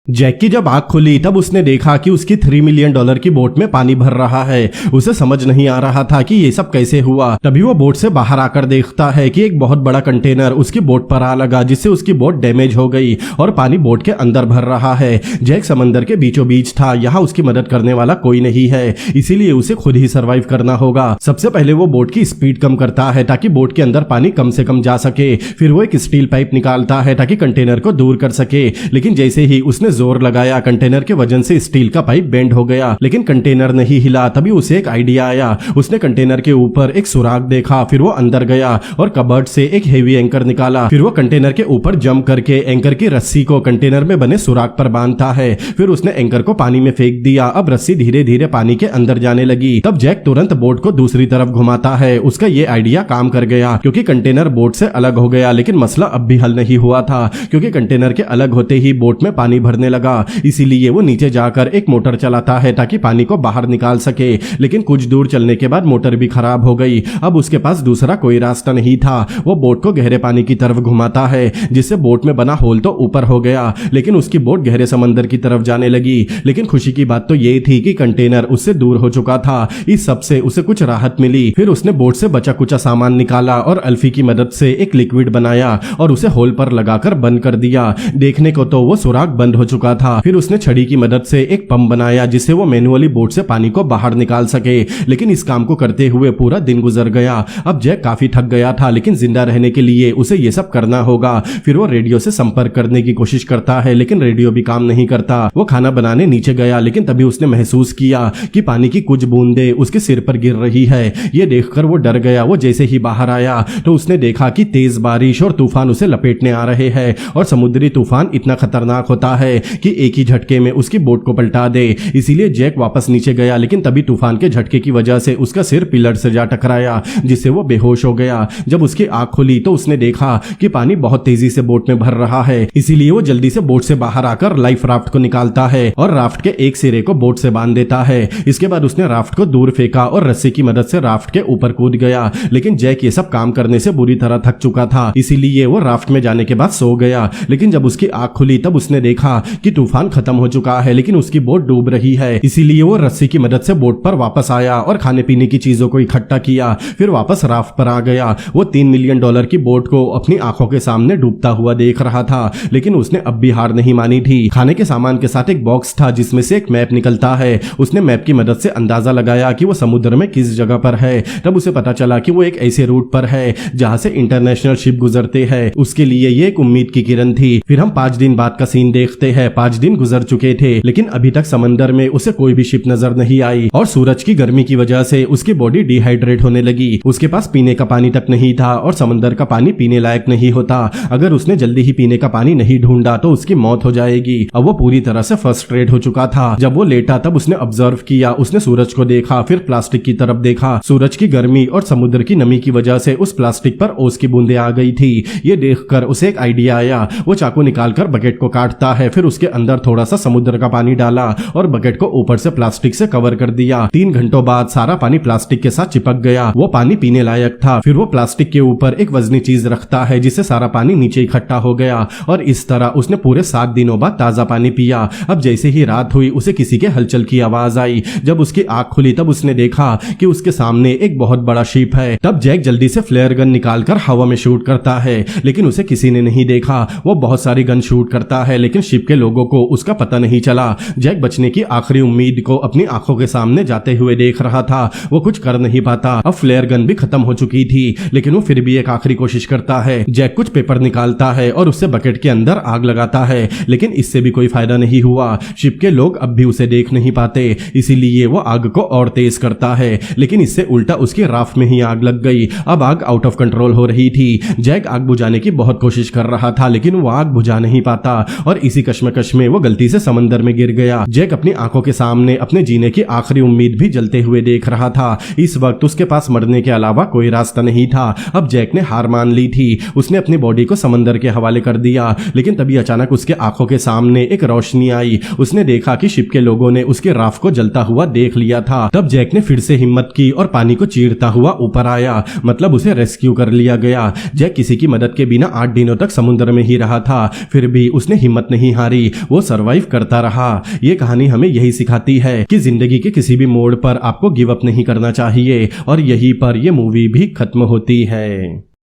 Jack की जब आंख खुली तब उसने देखा कि उसकी $3 मिलियन की बोट में पानी भर रहा है। उसे समझ नहीं आ रहा था कि ये सब कैसे हुआ। तभी वो बोट से बाहर आकर देखता है कि एक बहुत बड़ा कंटेनर उसकी बोट पर आ लगा, जिससे उसकी बोट डैमेज हो गई और पानी बोट के अंदर भर रहा है। जैक समंदर के बीचों बीच था, यहाँ उसकी मदद करने वाला कोई नहीं है, इसीलिए उसे खुद ही सर्वाइव करना होगा। सबसे पहले वो बोट की स्पीड कम करता है ताकि बोट के अंदर पानी कम से कम जा सके। फिर वो एक स्टील पाइप निकालता है ताकि कंटेनर को दूर कर सके, लेकिन जैसे ही उसने जोर लगाया कंटेनर के वजन से स्टील का पाइप बेंड हो गया, लेकिन कंटेनर नहीं हिला। तभी उसे एक आइडिया आया। उसने कंटेनर के ऊपर एक सुराग देखा, फिर वो अंदर गया और कबर्ड से एक हेवी एंकर निकाला। फिर वो कंटेनर के ऊपर जंप करके एंकर की रस्सी को कंटेनर में बने सुराग पर बांधता है। फिर उसने एंकर को पानी में फेंक दिया। अब रस्सी धीरे धीरे पानी के अंदर जाने लगी। तब जैक तुरंत बोट को दूसरी तरफ घुमाता है। उसका ये आइडिया काम कर गया क्योंकि कंटेनर बोट से अलग हो गया, लेकिन मसला अब भी हल नहीं हुआ था क्योंकि कंटेनर के अलग होते ही बोट में पानी भरने लगा। इसीलिए वो नीचे जाकर एक मोटर चलाता है ताकि पानी को बाहर निकाल सके, लेकिन कुछ दूर चलने के बाद मोटर भी खराब हो गई। अब उसके पास दूसरा कोई रास्ता नहीं था। वो बोट को गहरे पानी की तरफ घुमाता है, जिससे बोट में बना होल तो ऊपर हो गया, लेकिन उसकी बोट गहरे समंदर की तरफ जाने लगी। लेकिन खुशी की बात तो ये थी कि कंटेनर उससे दूर हो चुका था। इस सब से उसे कुछ राहत मिली। फिर उसने बोट से बचा कुचा सामान निकाला और अल्फी की मदद से एक लिक्विड बनाया और उसे होल पर लगाकर बंद कर दिया। देखने को तो वो सुराग बंद हो चुका था। फिर उसने छड़ी की मदद से एक पंप बनाया जिससे वो मैनुअली बोट से पानी को बाहर निकाल सके, लेकिन इस काम को करते हुए पूरा दिन गुजर गया। अब जैक काफी थक गया था, लेकिन जिंदा रहने के लिए उसे ये सब करना होगा। फिर वो रेडियो से संपर्क करने की कोशिश करता है, लेकिन रेडियो भी काम नहीं करता। वो खाना बनाने नीचे गया, लेकिन तभी उसने महसूस किया कि पानी की कुछ बूंदें उसके सिर पर गिर रही है। ये देखकर वो डर गया। वो जैसे ही बाहर आया तो उसने देखा कि तेज बारिश और तूफान उसे लपेटने आ रहे हैं और समुद्री तूफान इतना खतरनाक होता है कि एक ही झटके में उसकी बोट को पलटा दे। इसीलिए जैक वापस नीचे गया, लेकिन तभी तूफान के झटके की वजह से उसका सिर पिलर से जा टकराया, जिससे वो बेहोश हो गया। जब उसकी आंख खुली तो उसने देखा कि पानी बहुत तेजी से बोट में भर रहा है। इसीलिए वो जल्दी से बोट से बाहर आकर लाइफ राफ्ट को निकालता है और राफ्ट के एक सिरे को बोट से बांध देता है। इसके बाद उसने राफ्ट को दूर फेंका और रस्सी की मदद से राफ्ट के ऊपर कूद गया, लेकिन जैक ये सब काम करने से बुरी तरह थक चुका था, इसीलिए वो राफ्ट में जाने के बाद सो गया। लेकिन जब उसकी आंख खुली तब उसने देखा कि तूफान खत्म हो चुका है, लेकिन उसकी बोट डूब रही है। इसीलिए वो रस्सी की मदद से बोट पर वापस आया और खाने पीने की चीजों को इकट्ठा किया। फिर वापस राफ्ट पर आ गया। वो $3 मिलियन की बोट को अपनी आंखों के सामने डूबता हुआ देख रहा था, लेकिन उसने अब भी हार नहीं मानी थी। खाने के सामान के साथ एक बॉक्स था जिसमें से एक मैप निकलता है। उसने मैप की मदद से अंदाजा लगाया कि वो समुद्र में किस जगह पर है। तब उसे पता चला कि वो एक ऐसे रूट पर है जहां से इंटरनेशनल शिप गुजरते हैं। उसके लिए ये एक उम्मीद की किरण थी। फिर हम 5 दिन बाद का सीन देखते हैं। 5 दिन गुजर चुके थे, लेकिन अभी तक समंदर में उसे कोई भी शिप नजर नहीं आई और सूरज की गर्मी की वजह से उसकी बॉडी डिहाइड्रेट होने लगी। उसके पास पीने का पानी तक नहीं था और समंदर का पानी पीने लायक नहीं होता। अगर उसने जल्दी ही पीने का पानी नहीं ढूंढा तो उसकी मौत हो जाएगी। अब वो पूरी तरह से फ्रस्ट्रेट हो चुका था। जब वो लेटा तब उसने ऑब्जर्व किया। उसने सूरज को देखा, फिर प्लास्टिक की तरफ देखा। सूरज की गर्मी और समुद्र की नमी की वजह से उस प्लास्टिक पर ओस की बूंदें आ गई थी। ये देखकर उसे एक आइडिया आया। वो चाकू निकालकर बकेट को काटता है, फिर उसके अंदर थोड़ा सा समुद्र का पानी डाला और बकेट को ऊपर से प्लास्टिक से कवर कर दिया। 3 घंटों बाद सारा पानी प्लास्टिक के साथ चिपक गया। वो पानी पीने लायक था। फिर वो प्लास्टिक के ऊपर एक वजनी चीज रखता है जिससे सारा पानी नीचे इकट्ठा हो गया और इस तरह उसने पूरे 7 दिनों बाद ताजा पानी पिया। अब जैसे ही रात हुई उसे किसी के हलचल की आवाज आई। जब उसकी आंख खुली तब उसने देखा कि उसके सामने एक बहुत बड़ा शिप है। तब जैक जल्दी से फ्लेयर गन निकालकर हवा में शूट करता है, लेकिन उसे किसी ने नहीं देखा। वो बहुत सारी गन शूट करता है, लेकिन शिप के लोगों को उसका पता नहीं चला। जैक बचने की आखिरी उम्मीद को अपनी आंखों के सामने जाते हुए देख रहा था। वो कुछ कर नहीं पाता। अब फ्लेयर गन भी खत्म हो चुकी थी, लेकिन वो फिर भी एक आखिरी कोशिश करता है। जैक कुछ पेपर निकालता है और उससे बकेट के अंदर आग लगाता है, लेकिन इससे भी कोई फायदा नहीं हुआ। शिप के लोग अब भी उसे देख नहीं पाते, इसीलिए वो आग को और तेज करता है, लेकिन इससे उल्टा उसकी राफ्ट में ही आग लग गई। अब आग आउट ऑफ कंट्रोल हो रही थी। जैक आग बुझाने की बहुत कोशिश कर रहा था, लेकिन वो आग बुझा नहीं पाता और इसी कश्मकश में वो गलती से समंदर में गिर गया। जैक अपनी आंखों के सामने अपने जीने की आखिरी उम्मीद भी जलते हुए देख रहा था। इस वक्त उसके पास मरने के अलावा कोई रास्ता नहीं था। अब जैक ने हार मान ली थी। उसने अपनी बॉडी को समंदर के हवाले कर दिया, लेकिन तभी अचानक उसके आंखों के सामने एक रोशनी आई। उसने देखा कि शिप के लोगों ने उसके राफ्ट को जलता हुआ देख लिया था। तब जैक ने फिर से हिम्मत की और पानी को चीरता हुआ ऊपर आया, मतलब उसे रेस्क्यू कर लिया गया। जैक किसी की मदद के बिना 8 दिनों तक समुद्र में ही रहा था, फिर भी उसने हिम्मत नहीं हारी। हारी, वो सरवाइव करता रहा। ये कहानी हमें यही सिखाती है कि जिंदगी के किसी भी मोड़ पर आपको गिव अप नहीं करना चाहिए, और यहीं पर ये मूवी भी खत्म होती है।